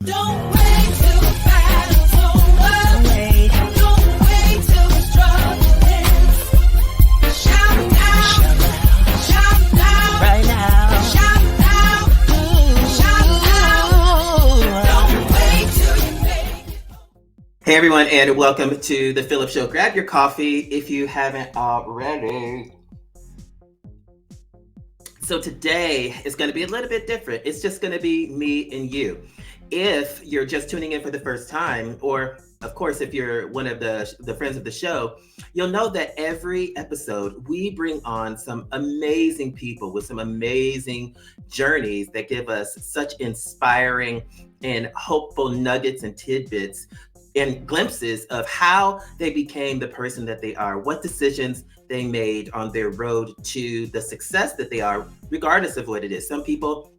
Don't wait till the battle's over. Don't wait till the struggle ends. Shout it out. Shout it out. Right now. Shout it out. Shout it out. Don't wait till you make it. Hey everyone, and welcome to the Phillip Show. Grab your coffee if you haven't already. So today is going to be a little bit different. It's just going to be me and you. If you're just tuning in for the first time, or of course, if you're one of the friends of the show, you'll know that every episode we bring on some amazing people with some amazing journeys that give us such inspiring and hopeful nuggets and tidbits and glimpses of how they became the person that they are, what decisions they made on their road to the success that they are, regardless of what it is. Some people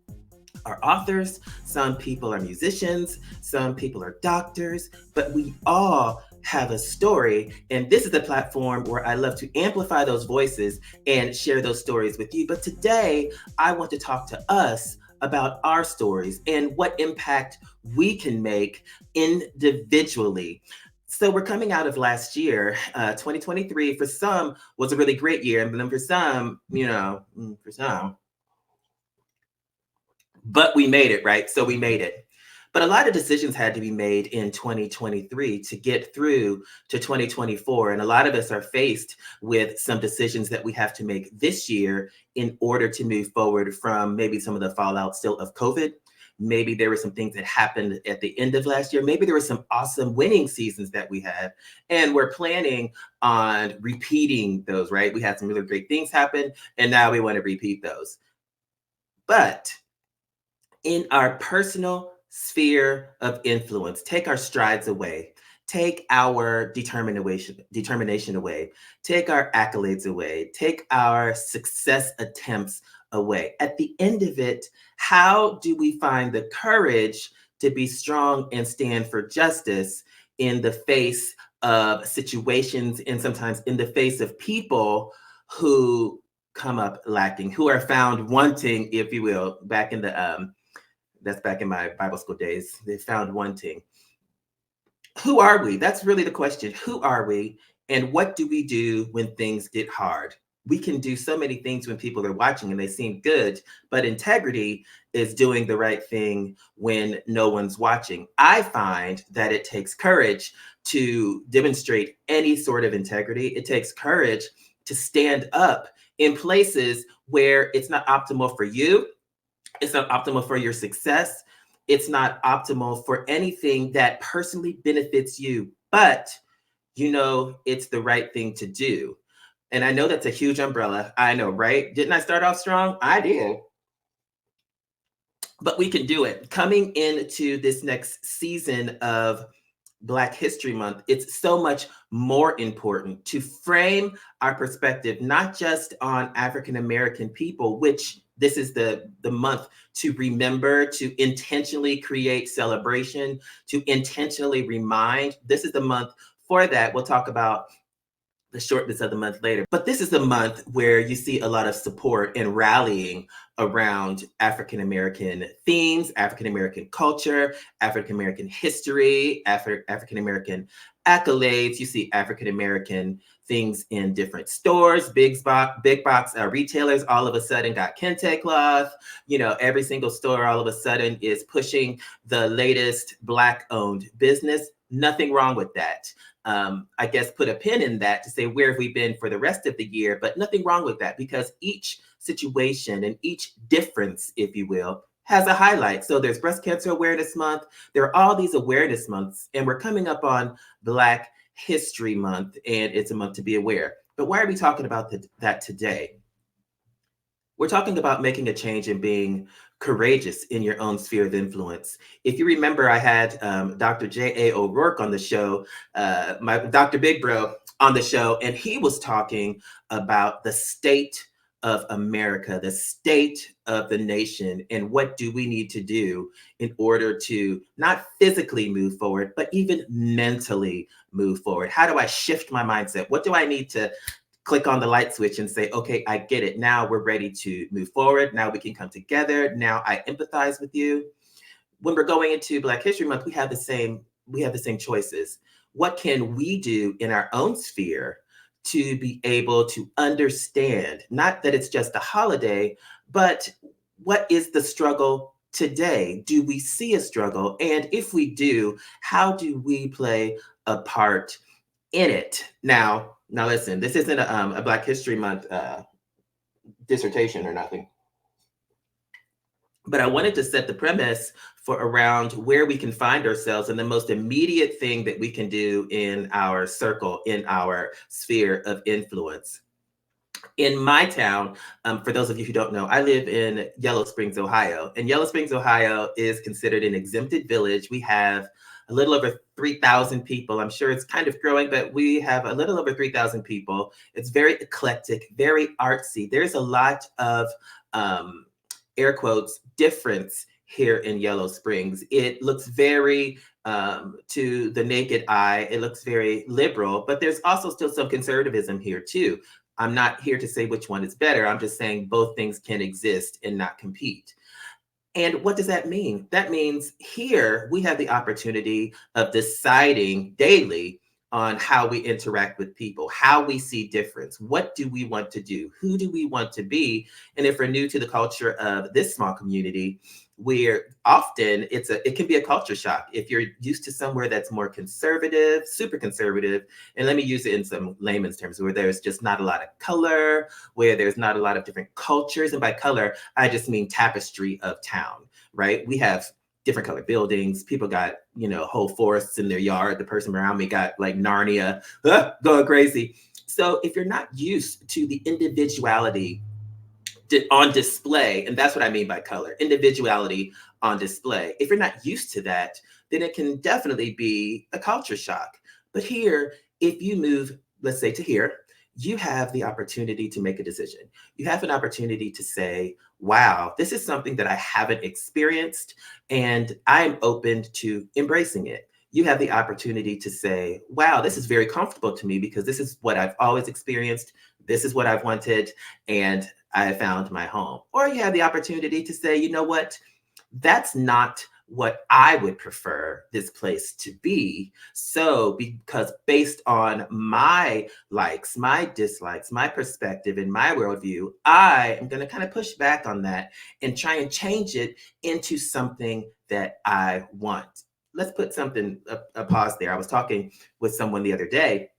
are authors, some people are musicians, some people are doctors, but we all have a story. And this is a platform where I love to amplify those voices and share those stories with you. But today, I want to talk to us about our stories and what impact we can make individually. So we're coming out of last year, 2023. For some, was a really great year, and then for some, but we made it, right? So we made it. But a lot of decisions had to be made in 2023 to get through to 2024. And a lot of us are faced with some decisions that we have to make this year in order to move forward from maybe some of the fallout still of COVID. Maybe there were some things that happened at the end of last year. Maybe there were some awesome winning seasons that we had, and we're planning on repeating those, right? We had some really great things happen, and now we want to repeat those. But in our personal sphere of influence, take our strides away, take our determination away, take our accolades away, take our success attempts away. At the end of it, how do we find the courage to be strong and stand for justice in the face of situations and sometimes in the face of people who come up lacking, who are found wanting, if you will, back in the that's back in my Bible school days, they found wanting. Who are we? That's really the question. Who are we? And what do we do when things get hard? We can do so many things when people are watching and they seem good, but integrity is doing the right thing when no one's watching. I find that it takes courage to demonstrate any sort of integrity. It takes courage to stand up in places where it's not optimal for you. It's not optimal for your success. It's not optimal for anything that personally benefits you, but you know it's the right thing to do. And I know that's a huge umbrella. I know, right? Didn't I start off strong? I did. But we can do it. Coming into this next season of Black History Month, it's so much more important to frame our perspective, not just on African American people, which this is the month to remember, to intentionally create celebration, to intentionally remind. This is the month for that. We'll talk about the shortness of the month later. But this is the month where you see a lot of support and rallying around African American themes, African American culture, African American history, African American accolades. You see African American things in different stores, big box retailers all of a sudden got kente cloth. You know, every single store all of a sudden is pushing the latest Black owned business. Nothing wrong with that. I guess put a pin in that to say, where have we been for the rest of the year? But nothing wrong with that, because each situation and each difference, if you will, has a highlight. So there's Breast Cancer Awareness Month. There are all these awareness months, and we're coming up on Black History Month, and it's a month to be aware. But why are we talking about that today? We're talking about making a change and being courageous in your own sphere of influence. If you remember, I had Dr. J.A. O'Rourke on the show, my Dr. Big Bro on the show, and he was talking about the state of America, the state of the nation, and what do we need to do in order to not physically move forward, but even mentally move forward? How do I shift my mindset? What do I need to click on the light switch and say, okay, I get it. Now we're ready to move forward. Now we can come together. Now I empathize with you. when we're going into Black History Month, we have the same choices. What can we do in our own sphere to be able to understand, not that it's just a holiday, but what is the struggle today? Do we see a struggle? And if we do, how do we play a part in it? Now listen, this isn't a Black History Month dissertation or nothing, but I wanted to set the premise for around where we can find ourselves and the most immediate thing that we can do in our circle, in our sphere of influence. In my town, for those of you who don't know, I live in Yellow Springs, Ohio. And Yellow Springs, Ohio is considered an exempted village. We have a little over 3,000 people. I'm sure it's kind of growing, but we have a little over 3,000 people. It's very eclectic, very artsy. There's a lot of air quotes, difference here in Yellow Springs. It looks very, to the naked eye, it looks very liberal, but there's also still some conservatism here too. I'm not here to say which one is better. I'm just saying both things can exist and not compete. And what does that mean? That means here we have the opportunity of deciding daily on how we interact with people, how we see difference, what do we want to do, who do we want to be. And if we're new to the culture of this small community, where often it can be a culture shock if you're used to somewhere that's more conservative, super conservative, and let me use it in some layman's terms, where there's just not a lot of color, where there's not a lot of different cultures. And by color, I just mean tapestry of town, right? We have different colored buildings. People got, whole forests in their yard. The person around me got like Narnia, going crazy. So if you're not used to the individuality on display, and that's what I mean by color, individuality on display. If you're not used to that, then it can definitely be a culture shock. But here, if you move, let's say to here, you have the opportunity to make a decision. You have an opportunity to say, wow, this is something that I haven't experienced, and I'm open to embracing it. You have the opportunity to say, wow, this is very comfortable to me because this is what I've always experienced. This is what I've wanted, and I found my home. Or you have the opportunity to say, you know what, that's not what I would prefer this place to be. So, because based on my likes, my dislikes, my perspective, and my worldview, I am going to kind of push back on that and try and change it into something that I want. Let's put something, a pause there. I was talking with someone the other day,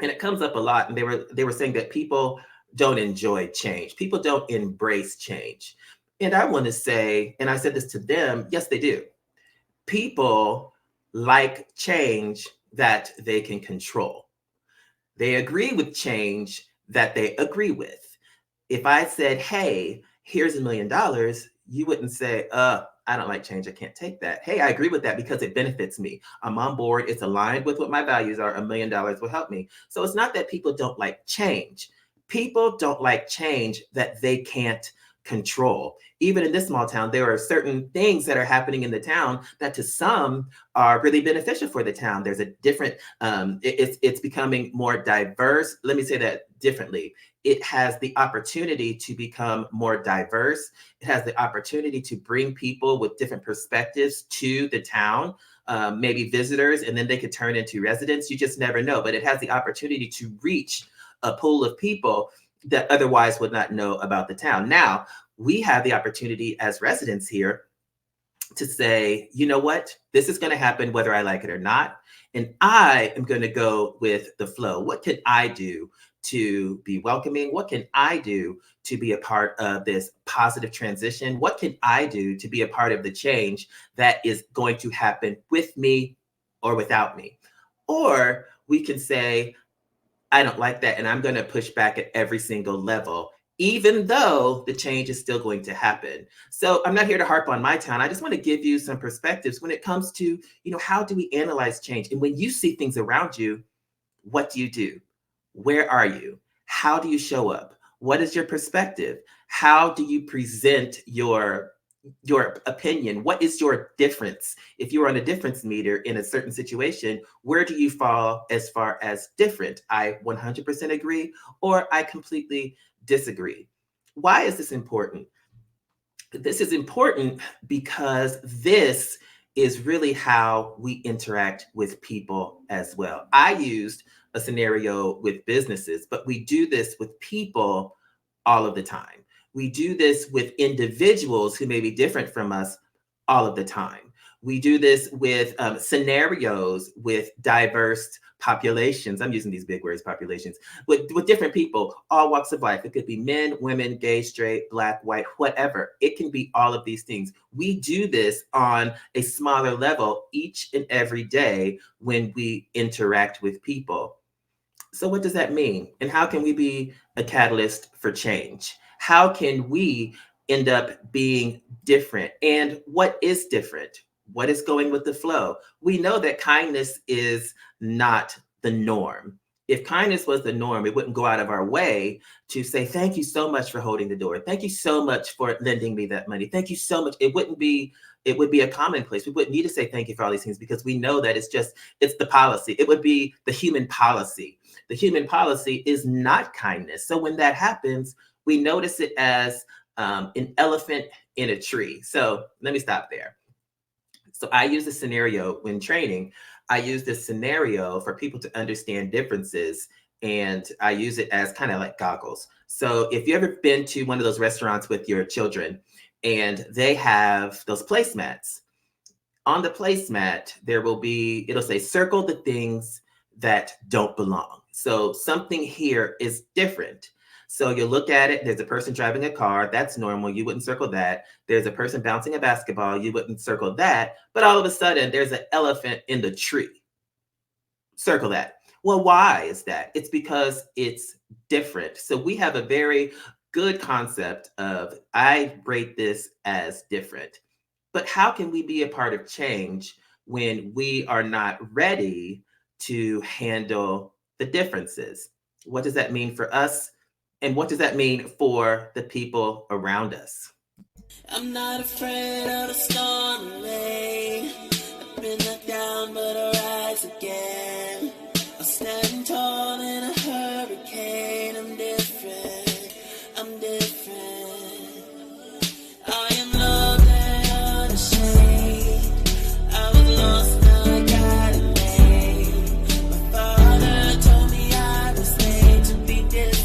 and it comes up a lot. And they were saying that people don't enjoy change. People don't embrace change. And I want to say, and I said this to them, yes, they do. People like change that they can control. They agree with change that they agree with. If I said, hey, here's $1 million, you wouldn't say, I don't like change. I can't take that. Hey, I agree with that because it benefits me. I'm on board. It's aligned with what my values are. $1 million will help me. So it's not that people don't like change. People don't like change that they can't control. Even in this small town, there are certain things that are happening in the town that to some are really beneficial for the town. There's a different, it's becoming more diverse. Let me say that differently. It has the opportunity to become more diverse. It has the opportunity to bring people with different perspectives to the town, maybe visitors, and then they could turn into residents. You just never know. But it has the opportunity to reach a pool of people that otherwise would not know about the town. Now, we have the opportunity as residents here to say, you know what, this is going to happen whether I like it or not. And I am going to go with the flow. What can I do to be welcoming? What can I do to be a part of this positive transition? What can I do to be a part of the change that is going to happen with me or without me? Or we can say, I don't like that, and I'm going to push back at every single level, even though the change is still going to happen. So I'm not here to harp on my town. I just want to give you some perspectives when it comes to, how do we analyze change? And when you see things around you, what do? Where are you? How do you show up? What is your perspective? How do you present your opinion? What is your difference? If you're on a difference meter in a certain situation, where do you fall as far as different? I 100% agree, or I completely disagree. Why is this important? This is important because this is really how we interact with people as well. I used a scenario with businesses, but we do this with people all of the time. We do this with individuals who may be different from us all of the time. We do this with scenarios with diverse populations. I'm using these big words, populations, with different people, all walks of life. It could be men, women, gay, straight, black, white, whatever. It can be all of these things. We do this on a smaller level each and every day when we interact with people. So, what does that mean? And how can we be a catalyst for change? How can we end up being different? And what is different? What is going with the flow? We know that kindness is not the norm. If kindness was the norm, we wouldn't go out of our way to say, thank you so much for holding the door. Thank you so much for lending me that money. Thank you so much. It would be a commonplace. We wouldn't need to say thank you for all these things because we know that it's the policy. It would be the human policy. The human policy is not kindness. So when that happens, we notice it as an elephant in a tree. So let me stop there. So I use a scenario when training. I use this scenario for people to understand differences, and I use it as kind of like goggles. So if you ever been to one of those restaurants with your children and they have those placemats, on the placemat, it'll say circle the things that don't belong. So something here is different. So you look at it, there's a person driving a car, that's normal, you wouldn't circle that. There's a person bouncing a basketball, you wouldn't circle that. But all of a sudden, there's an elephant in the tree. Circle that. Well, why is that? It's because it's different. So we have a very good concept of, I rate this as different. But how can we be a part of change when we are not ready to handle the differences? What does that mean for us? And what does that mean for the people around us? I'm not afraid of the storm and rain. I've been knocked down, but I rise again. I'm standing tall in a hurricane. I'm different. I'm different. I am loved and unashamed. I was lost, now I got a name. My father told me I was made to be different.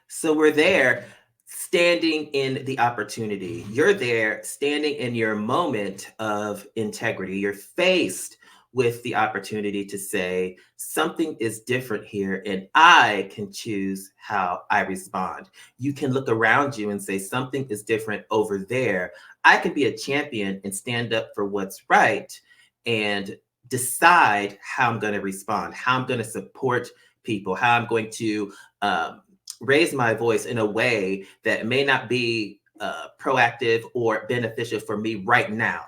So we're there standing in the opportunity. You're there standing in your moment of integrity. You're faced with the opportunity to say, something is different here, and I can choose how I respond. You can look around you and say, something is different over there. I can be a champion and stand up for what's right and decide how I'm going to respond, how I'm going to support people, how I'm going to raise my voice in a way that may not be proactive or beneficial for me right now,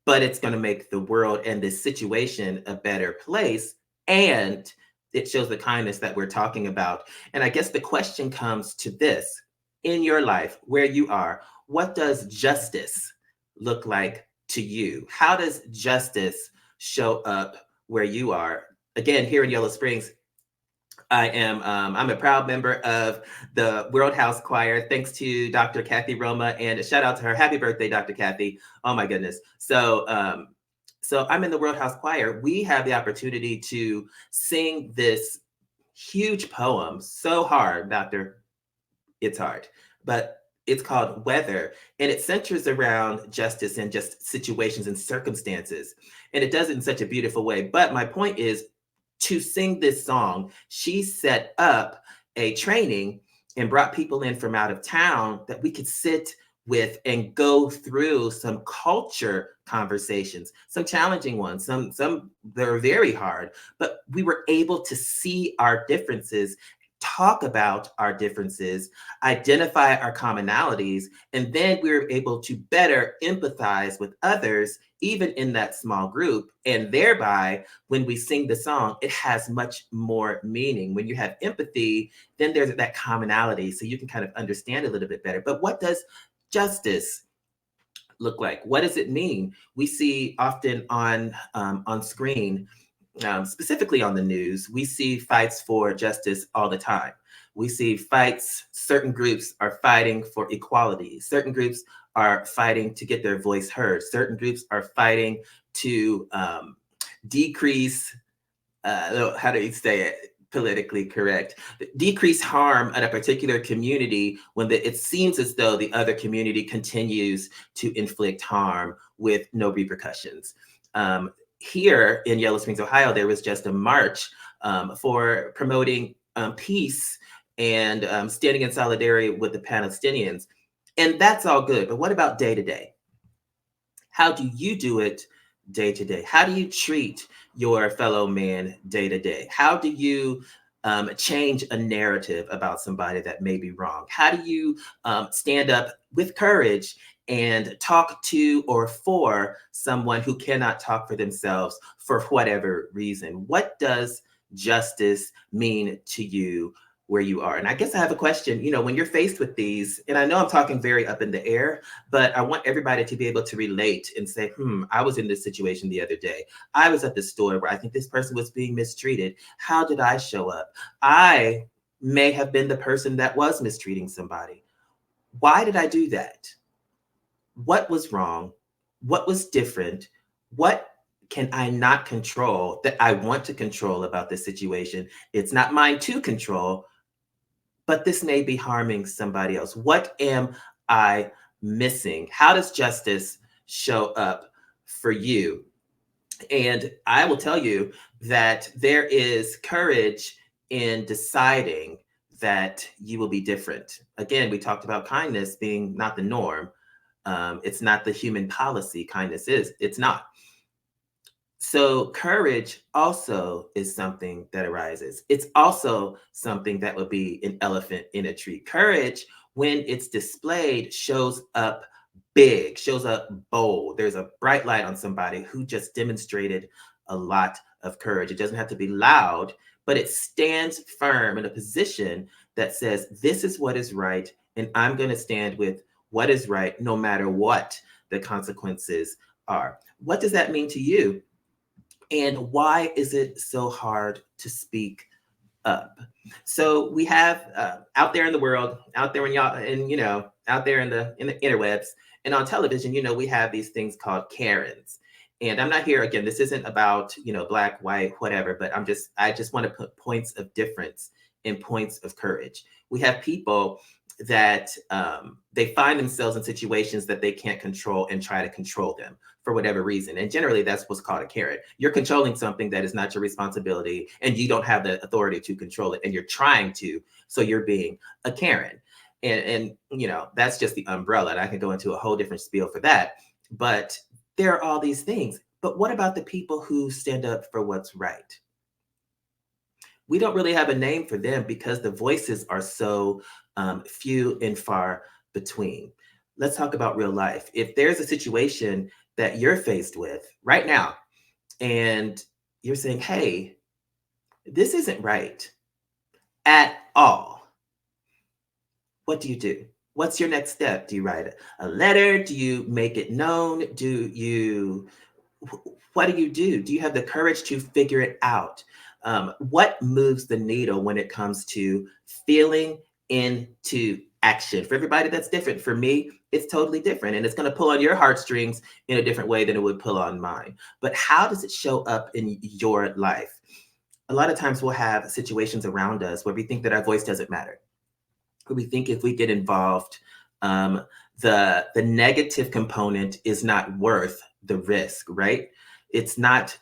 but it's going to make the world and this situation a better place. And it shows the kindness that we're talking about. And I guess the question comes to this: in your life, where you are, what does justice look like to you? How does justice show up where you are? Again, here in Yellow Springs, I'm a proud member of the World House Choir, thanks to Dr. Kathy Roma, and a shout out to her. Happy birthday, Dr. Kathy. Oh my goodness. So I'm in the World House Choir. We have the opportunity to sing this huge poem. So hard, Doctor. It's hard, but it's called Weather, and it centers around justice and just situations and circumstances. And it does it in such a beautiful way. But my point is, to sing this song, she set up a training and brought people in from out of town that we could sit with and go through some culture conversations, some challenging ones, some that are very hard, but we were able to see our differences, talk about our differences, identify our commonalities, and then we were able to better empathize with others, even in that small group. And thereby, when we sing the song, it has much more meaning. When you have empathy, then there's that commonality, so you can kind of understand a little bit better. But what does justice look like? What does it mean? We see often on screen specifically on the news, we see fights for justice all the time. We see fights, certain groups are fighting for equality. Certain groups are fighting to get their voice heard. Certain groups are fighting to decrease, how do you say it? Politically correct, decrease harm at a particular community when it seems as though the other community continues to inflict harm with no repercussions. Here in Yellow Springs, Ohio, there was just a march for promoting peace and standing in solidarity with the Palestinians. And that's all good. But what about day to day? How do you do it day to day? How do you treat your fellow man day to day? How do you change a narrative about somebody that may be wrong? How do you stand up with courage and talk to or for someone who cannot talk for themselves for whatever reason? What does justice mean to you where you are? And I guess I have a question, when you're faced with these, and I know I'm talking very up in the air, but I want everybody to be able to relate and say, I was in this situation the other day. I was at the store where I think this person was being mistreated. How did I show up? I may have been the person that was mistreating somebody. Why did I do that? What was wrong? What was different? What can I not control that I want to control about this situation? It's not mine to control, but this may be harming somebody else. What am I missing? How does justice show up for you? And I will tell you that there is courage in deciding that you will be different. Again, we talked about kindness being not the norm. It's not the human policy. Kindness is. It's not. So courage also is something that arises. It's also something that would be an elephant in a tree. Courage, when it's displayed, shows up big, shows up bold. There's a bright light on somebody who just demonstrated a lot of courage. It doesn't have to be loud, but it stands firm in a position that says, this is what is right, and I'm going to stand with what is right, no matter what the consequences are. What does that mean to you? And why is it so hard to speak up? So we have out there in the world, out there in y'all, and out there in the interwebs and on television, we have these things called Karens. And I'm not here again. This isn't about black, white, whatever. But I just want to put points of difference and points of courage. We have people that they find themselves in situations that they can't control and try to control them for whatever reason. And generally that's what's called a Karen. You're controlling something that is not your responsibility and you don't have the authority to control it and you're trying to, so you're being a Karen. And that's just the umbrella. And I can go into a whole different spiel for that. But there are all these things. But what about the people who stand up for what's right? We don't really have a name for them because the voices are so few and far between. Let's talk about real life. If there's a situation that you're faced with right now, and you're saying, hey, this isn't right at all, what do you do? What's your next step? Do you write a letter? Do you make it known? What do you do? Do you have the courage to figure it out? What moves the needle when it comes to feeling into action? For everybody, that's different. For me, it's totally different. And it's going to pull on your heartstrings in a different way than it would pull on mine. But how does it show up in your life? A lot of times we'll have situations around us where we think that our voice doesn't matter. Where we think if we get involved, the negative component is not worth the risk, right? It's not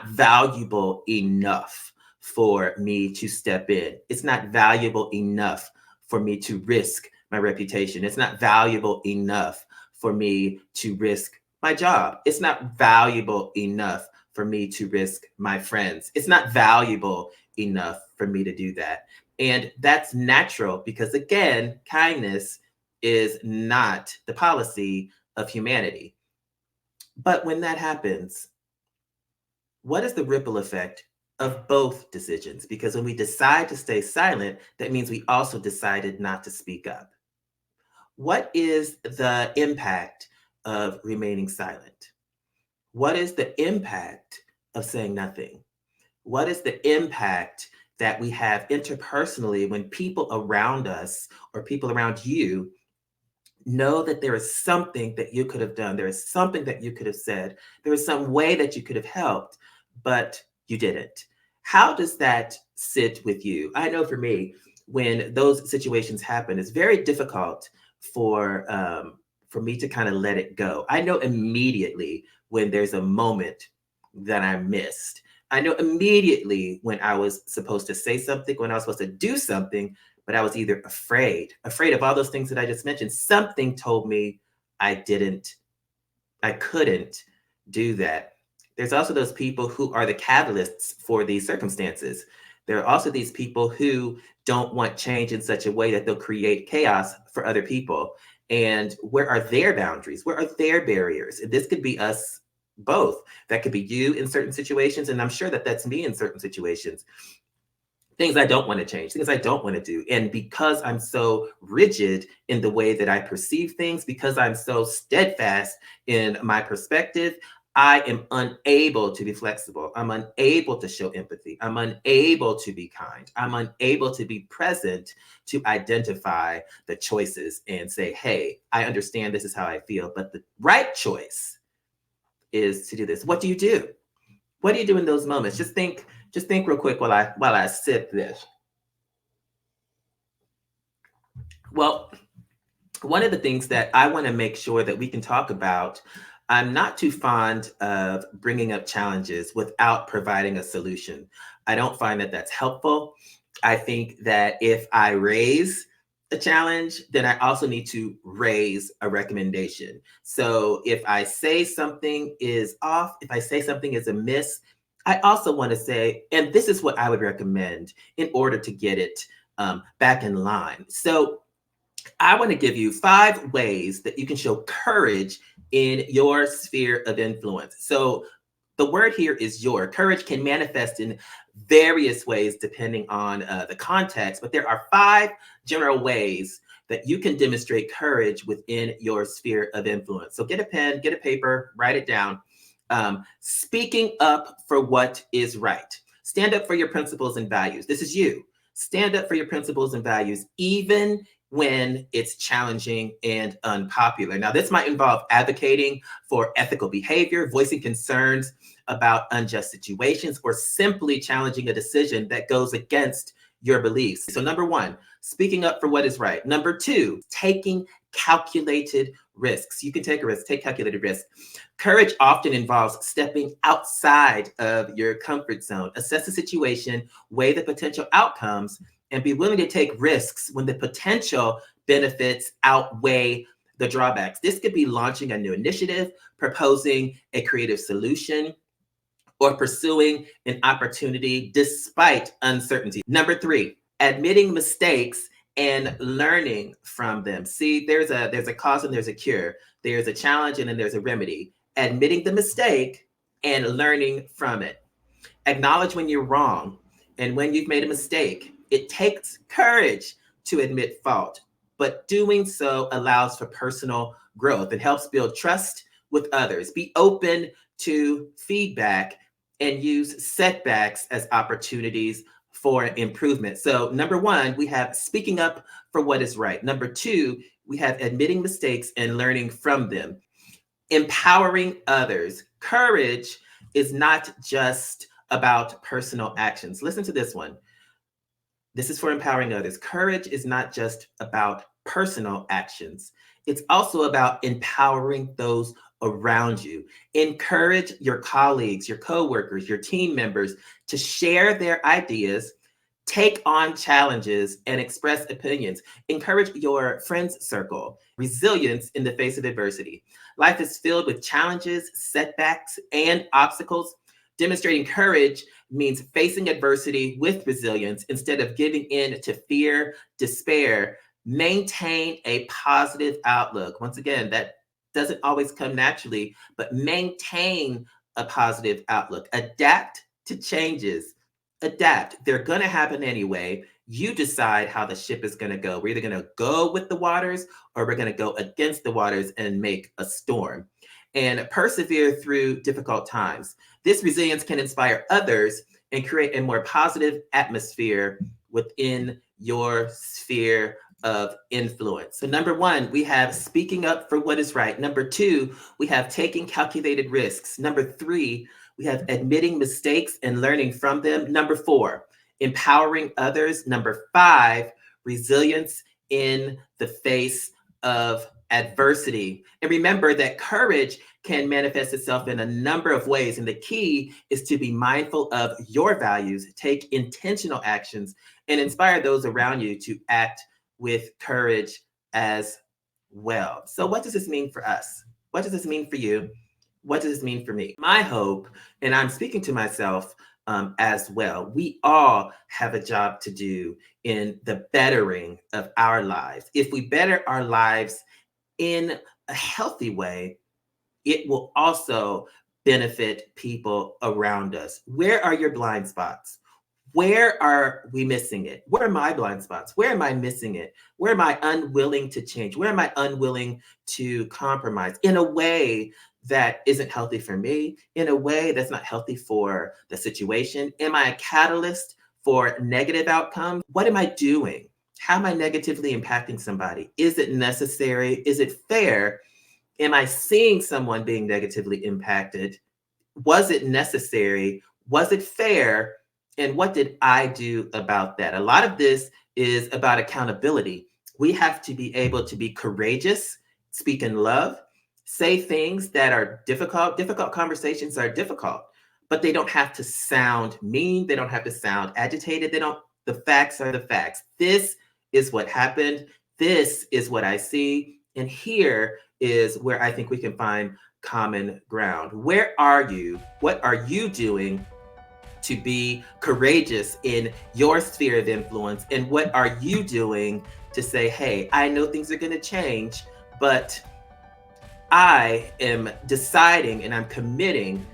valuable enough for me to step in. It's not valuable enough for me to risk my reputation. It's not valuable enough for me to risk my job. It's not valuable enough for me to risk my friends. It's not valuable enough for me to do that. And that's natural because, again, kindness is not the policy of humanity. But when that happens, what is the ripple effect of both decisions? Because when we decide to stay silent, that means we also decided not to speak up. What is the impact of remaining silent? What is the impact of saying nothing? What is the impact that we have interpersonally when people around us or people around you know that there is something that you could have done, there is something that you could have said, there is some way that you could have helped, but you didn't. How does that sit with you? I know for me, when those situations happen, it's very difficult for me to kind of let it go. I know immediately when there's a moment that I missed. I know immediately when I was supposed to say something, when I was supposed to do something, but I was either afraid of all those things that I just mentioned. Something told me I didn't, I couldn't do that. There's also those people who are the catalysts for these circumstances. There are also these people who don't want change in such a way that they'll create chaos for other people. And where are their boundaries? Where are their barriers? This could be us both. That could be you in certain situations. And I'm sure that that's me in certain situations. Things I don't want to change, things I don't want to do. And because I'm so rigid in the way that I perceive things, because I'm so steadfast in my perspective, I am unable to be flexible. I'm unable to show empathy. I'm unable to be kind. I'm unable to be present to identify the choices and say, hey, I understand this is how I feel, but the right choice is to do this. What do you do? What do you do in those moments? Just think real quick while I sip this. Well, one of the things that I want to make sure that we can talk about, I'm not too fond of bringing up challenges without providing a solution. I don't find that that's helpful. I think that if I raise a challenge, then I also need to raise a recommendation. So if I say something is off, if I say something is amiss, I also want to say, and this is what I would recommend in order to get it back in line. So I want to give you 5 ways that you can show courage in your sphere of influence. So the word here is your. Courage can manifest in various ways depending on the context, but there are 5 general ways that you can demonstrate courage within your sphere of influence. So get a pen, get a paper, write it down. Speaking up for what is right. Stand up for your principles and values. This is you. Stand up for your principles and values, even when it's challenging and unpopular. Now, this might involve advocating for ethical behavior, voicing concerns about unjust situations, or simply challenging a decision that goes against your beliefs. So number 1, speaking up for what is right. Number 2, taking calculated risks. You can take a risk, take calculated risks. Courage often involves stepping outside of your comfort zone. Assess the situation, weigh the potential outcomes, and be willing to take risks when the potential benefits outweigh the drawbacks. This could be launching a new initiative, proposing a creative solution, or pursuing an opportunity despite uncertainty. Number 3, admitting mistakes and learning from them. See, there's a cause and there's a cure. There's a challenge and then there's a remedy. Admitting the mistake and learning from it. Acknowledge when you're wrong and when you've made a mistake. It takes courage to admit fault, but doing so allows for personal growth. It helps build trust with others. Be open to feedback and use setbacks as opportunities for improvement. So number 1, we have speaking up for what is right. Number 2, we have admitting mistakes and learning from them. Empowering others. Courage is not just about personal actions. Listen to this one. This is for empowering others. Courage is not just about personal actions. It's also about empowering those around you. Encourage your colleagues, your coworkers, your team members to share their ideas, take on challenges, and express opinions. Encourage your friends circle. Resilience in the face of adversity. Life is filled with challenges, setbacks, and obstacles. Demonstrating courage means facing adversity with resilience instead of giving in to fear, despair. Maintain a positive outlook. Once again, that doesn't always come naturally, but maintain a positive outlook. Adapt to changes. Adapt. They're going to happen anyway. You decide how the ship is going to go. We're either going to go with the waters or we're going to go against the waters and make a storm. And persevere through difficult times. This resilience can inspire others and create a more positive atmosphere within your sphere of influence. So number one, we have speaking up for what is right. Number two, we have taking calculated risks. Number three, we have admitting mistakes and learning from them. Number four, empowering others. Number five, resilience in the face of adversity. And remember that courage can manifest itself in a number of ways. And the key is to be mindful of your values, take intentional actions, and inspire those around you to act with courage as well. So what does this mean for us? What does this mean for you? What does this mean for me? My hope, and I'm speaking to myself as well, we all have a job to do in the bettering of our lives. If we better our lives in a healthy way, it will also benefit people around us. Where are your blind spots? Where are we missing it? Where are my blind spots? Where am I missing it? Where am I unwilling to change? Where am I unwilling to compromise in a way that isn't healthy for me, in a way that's not healthy for the situation? Am I a catalyst for negative outcomes? What am I doing? How am I negatively impacting somebody? Is it necessary? Is it fair? Am I seeing someone being negatively impacted? Was it necessary? Was it fair? And what did I do about that? A lot of this is about accountability. We have to be able to be courageous, speak in love, say things that are difficult. Difficult conversations are difficult, but they don't have to sound mean. They don't have to sound agitated. The facts are the facts. This is what happened. This is what I see. And here is where I think we can find common ground. Where are you? What are you doing to be courageous in your sphere of influence? And what are you doing to say, hey, I know things are going to change, but I am deciding and I'm committing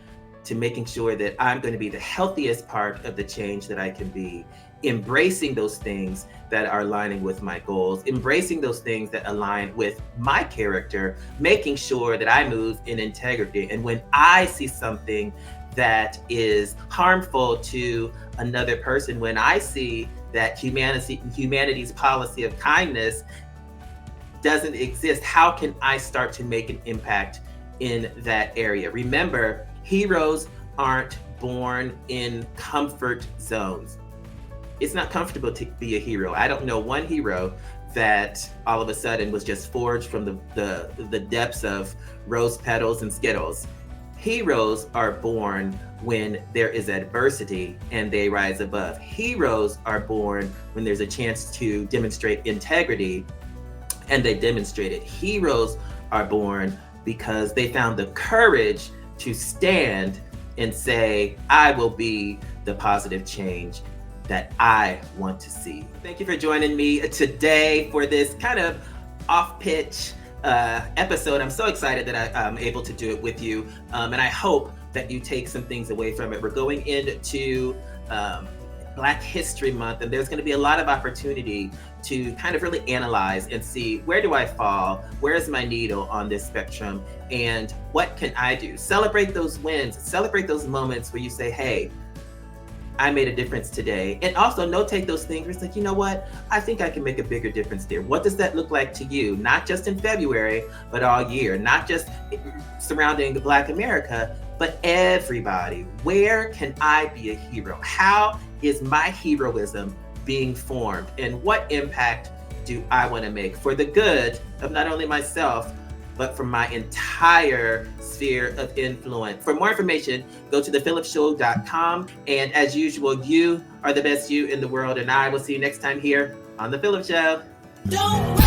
to making sure that I'm going to be the healthiest part of the change that I can be, embracing those things that are aligning with my goals, embracing those things that align with my character, making sure that I move in integrity. And when I see something that is harmful to another person, when I see that humanity's policy of kindness doesn't exist, how can I start to make an impact in that area? Remember, heroes aren't born in comfort zones. It's not comfortable to be a hero. I don't know one hero that all of a sudden was just forged from the depths of rose petals and Skittles. Heroes are born when there is adversity and they rise above. Heroes are born when there's a chance to demonstrate integrity and they demonstrate it. Heroes are born because they found the courage to stand and say, I will be the positive change that I want to see. Thank you for joining me today for this kind of off-pitch episode. I'm so excited that I'm able to do it with you, and I hope that you take some things away from it. We're going into Black History Month, and there's going to be a lot of opportunity to kind of really analyze and see, where do I fall? Where's my needle on this spectrum? And what can I do? Celebrate those wins, celebrate those moments where you say, hey, I made a difference today. And also notate those things where it's like, you know what? I think I can make a bigger difference there. What does that look like to you? Not just in February, but all year. Not just surrounding Black America, but everybody. Where can I be a hero? How is my heroism being formed? And what impact do I want to make for the good of not only myself, but for my entire sphere of influence? For more information, go to ThePHILLIPShow.com. And as usual, you are the best you in the world. And I will see you next time here on The Phillip Show. Don't